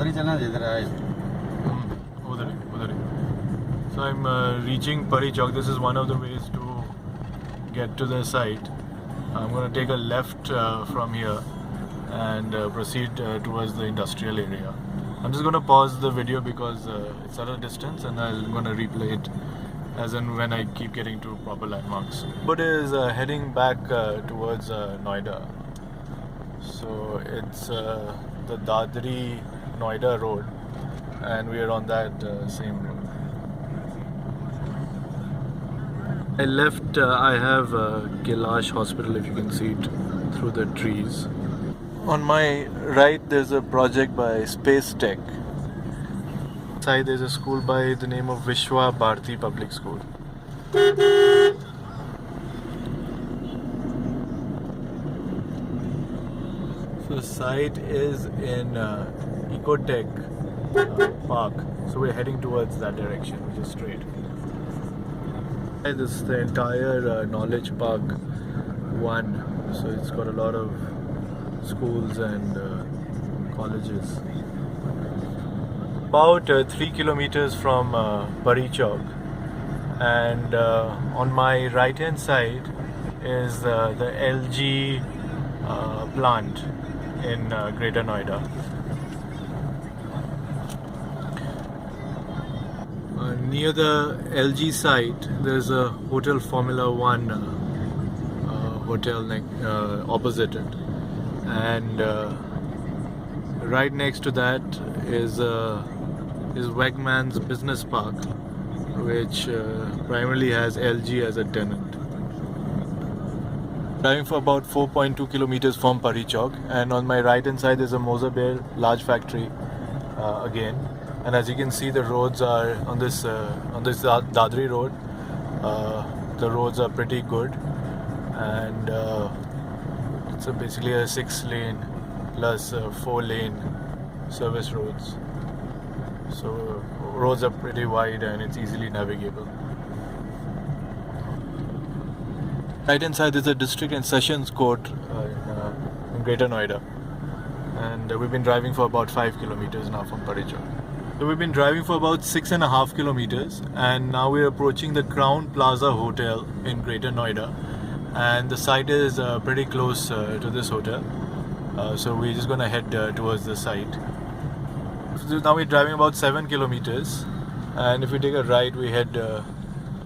उधर ही चलना जिधर आए. उधर ही. So I'm reaching Pari Chowk. This is one of the ways to get to the site. I'm going to take a left from here and proceed towards the industrial area. I'm just going to pause the video because it's at a distance, and I'm going to replay it as and when I keep getting to proper landmarks. But is heading back towards Noida. So it's the Dadri Noida road, and we are on that same road. I left, I have Kailash Hospital, if you can see it through the trees. On my right, there's a project by Space Tech. Side, there's a school by the name of Vishwa Bharati Public School. So the site is in Ecotech Park. So we're heading towards that direction, which is straight. This is the entire Knowledge Park 1. So it's got a lot of schools and colleges. About 3 kilometers from Pari Chowk, and on my right hand side is the LG plant in Greater Noida. Near the LG site, there's a Hotel Formula One hotel opposite it, and right next to that is Wegmans Business Park, which primarily has LG as a tenant. Driving for about 4.2 kilometers from Pari Chowk, and on my right hand side is a Moser large factory again. And as you can see, the roads are on this Dadri road. The roads are pretty good, and it's basically a 6-lane plus 4-lane service roads. So roads are pretty wide and it's easily navigable. Right hand side is a district and sessions court in Greater Noida, and we've been driving for about 5 kilometers now from Pari Chowk. So we've been driving for about 6.5 kilometers, and now we're approaching the Crown Plaza Hotel in Greater Noida, and the site is pretty close to this hotel. So we're just gonna head towards the site. So now we're driving about 7 kilometers, and if we take a right, we head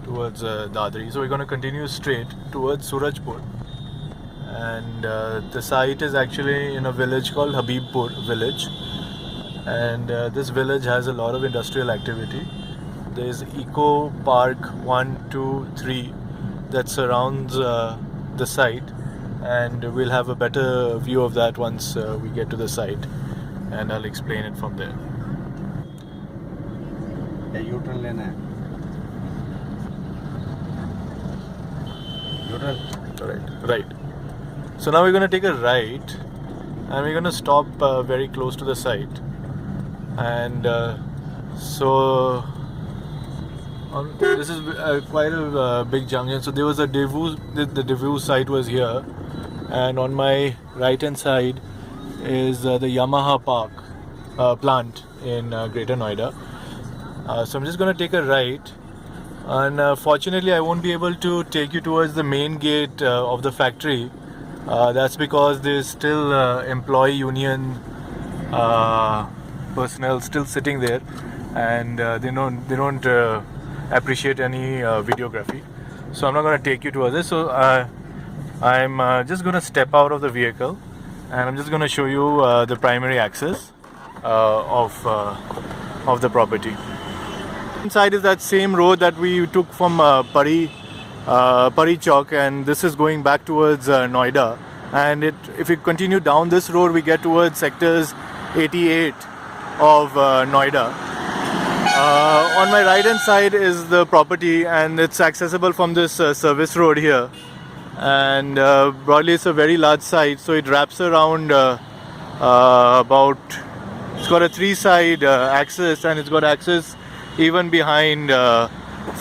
towards Dadri. So we're gonna continue straight towards Surajpur, and the site is actually in a village called Habibpur village. And this village has a lot of industrial activity. There's Eco Park 1, 2, 3 that surrounds the site, and we'll have a better view of that once we get to the site, and I'll explain it from there. U-turn लेना है. U-turn. Right. So now we're going to take a right, and we're going to stop very close to the site. And this is quite a big junction. So there was a the Daewoo site was here, and on my right hand side is the Yamaha Park plant in Greater Noida. So I'm just going to take a right, and fortunately I won't be able to take you towards the main gate of the factory. That's because there's still employee union personnel still sitting there, and they don't appreciate any videography. So I'm not going to take you towards this. So I'm just going to step out of the vehicle, and I'm just going to show you the primary access of the property. Inside is that same road that we took from Pari Chowk, and this is going back towards Noida. And if we continue down this road, we get towards sectors 88 of Noida. On my right hand side is the property, and it's accessible from this service road here. And broadly it's a very large site, so it wraps around about, it's got a 3-side access, and it's got access even behind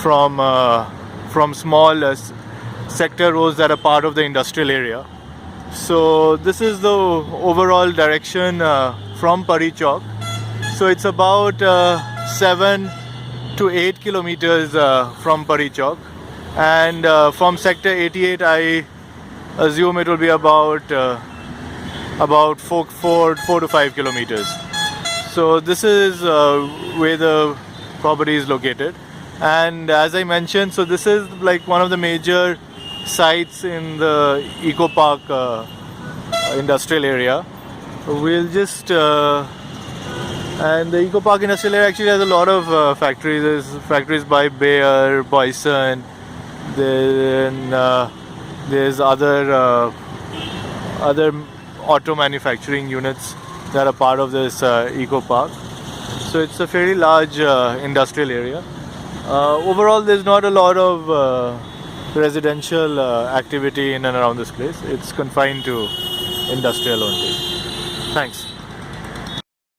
from small sector roads that are part of the industrial area. So this is the overall direction from Pari Chowk. So it's about 7 to 8 kilometers from Pari Chowk, and from sector 88 I assume it will be about 4 to 5 kilometers. So this is where the property is located, and as I mentioned, so this is like one of the major sites in the Eco Park industrial area. We'll just and the Eco Park industrial area actually has a lot of factories. There's factories by Bayer, Boyson, then there's other auto manufacturing units that are part of this Eco Park. So it's a fairly large industrial area. Overall, there's not a lot of residential activity in and around this place. It's confined to industrial only. Thanks.